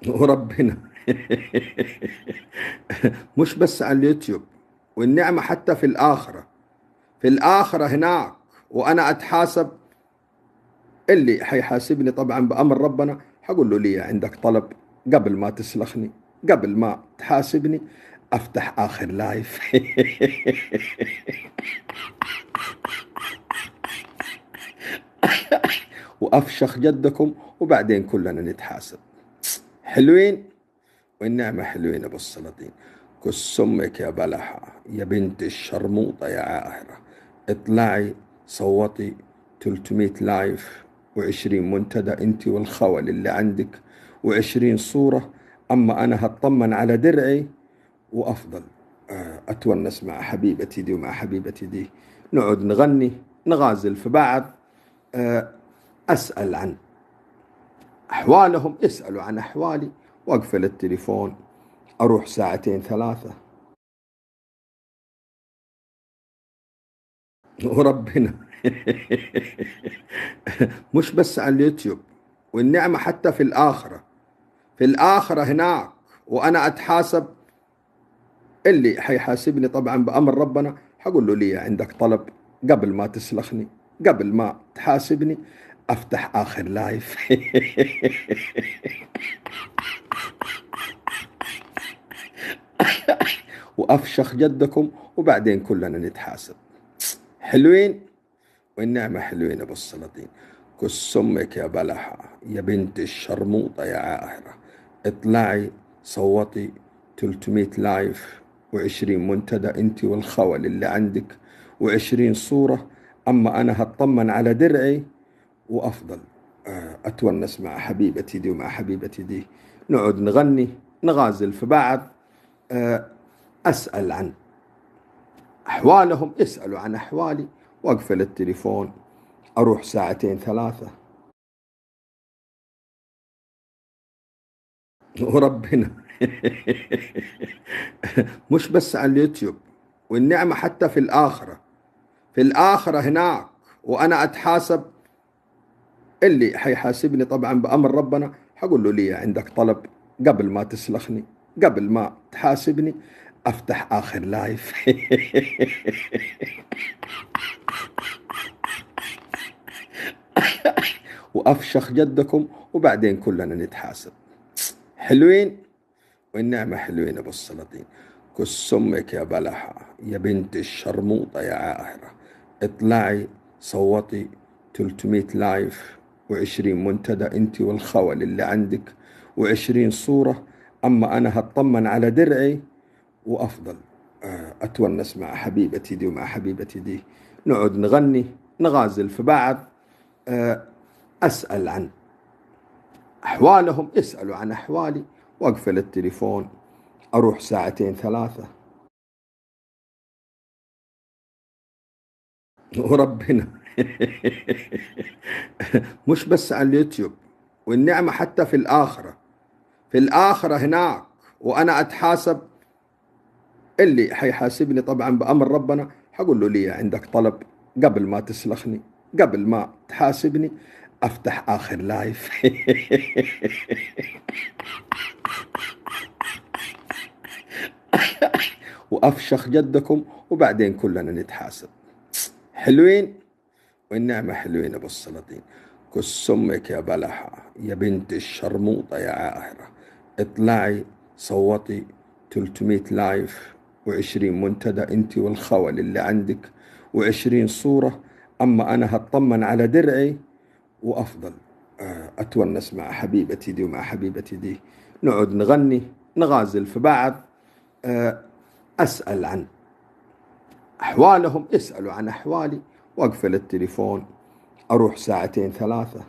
وربنا. مش بس على اليوتيوب، والنعمة حتى في الآخرة. في الآخرة هناك وأنا أتحاسب، اللي حيحاسبني طبعا بأمر ربنا حقول له لي عندك طلب قبل ما تسلخني، قبل ما تحاسبني أفتح آخر لايف. وأفشخ جدكم وبعدين كلنا نتحاسب. حلوين، والنعمة حلوين أبو السلاطين. كس أمك يا بلحة يا بنت الشرموطة يا عاهرة، اطلعي صوتي 300 لايف و20 منتدى انت والخول اللي عندك و20 صورة. أما أنا هطمن على درعي وأفضل أتونس مع حبيبتي دي ومع حبيبتي دي، نقعد نغني نغازل في بعض، أسأل عن أحوالهم يسألوا عن أحوالي، وأقفل التليفون أروح ساعتين ثلاثة. وربنا. مش بس على اليوتيوب، والنعمة حتى في الآخرة. في الآخرة هناك وأنا أتحاسب، اللي حيحاسبني طبعا بأمر ربنا حقول له لي عندك طلب قبل ما تسلخني، قبل ما تحاسبني أفتح آخر لايف. وأفشخ جدكم وبعدين كلنا نتحاسب. حلوين، والنعمة حلوين أبو السلاطين. كس أمك يا بلحة يا بنت الشرموطة يا عاهرة، اطلعي صوتي 300 لايف و20 منتدى انت والخول اللي عندك و20 صورة. أما أنا هطمن على درعي وأفضل أتونس مع حبيبتي دي ومع حبيبتي دي، نقعد نغني نغازل في بعض، أسأل عن أحوالهم يسألوا عن أحوالي، وأقفل التليفون أروح ساعتين ثلاثة. وربنا. مش بس على اليوتيوب، والنعمة حتى في الآخرة. في الآخرة هناك وأنا أتحاسب، اللي حيحاسبني طبعا بأمر ربنا حقول له لي عندك طلب قبل ما تسلخني، قبل ما تحاسبني أفتح آخر لايف. وأفشخ جدكم وبعدين كلنا نتحاسب. حلوين، والنعمة حلوين أبو السلاطين. كس أمك يا بلحة يا بنت الشرموطة يا عاهرة، اطلعي صوتي 300 لايف و20 منتدى انت والخول اللي عندك و20 صورة. أما أنا هطمن على درعي وأفضل أتونس مع حبيبتي دي ومع حبيبتي دي، نقعد نغني نغازل في بعض، أسأل عن أحوالهم يسألوا عن أحوالي، وأقفل التليفون أروح ساعتين ثلاثة. وربنا. مش بس على اليوتيوب، والنعمة حتى في الآخرة. في الآخرة هناك وأنا أتحاسب، اللي حيحاسبني طبعا بأمر ربنا حقول له لي عندك طلب قبل ما تسلخني، قبل ما تحاسبني أفتح آخر لايف. وأفشخ جدكم وبعدين كلنا نتحاسب. حلوين، والنعمة حلوين أبو السلاطين. كس أمك يا بلحة يا بنت الشرموطة يا عاهرة، اطلعي صوتي 300 لايف و20 منتدى انت والخول اللي عندك و20 صورة. أما أنا هطمن على درعي وأفضل أتونس مع حبيبتي دي ومع حبيبتي دي، نقعد نغني نغازل في بعض، أسأل عن أحوالهم يسألوا عن أحوالي، وأقفل التليفون أروح ساعتين ثلاثة.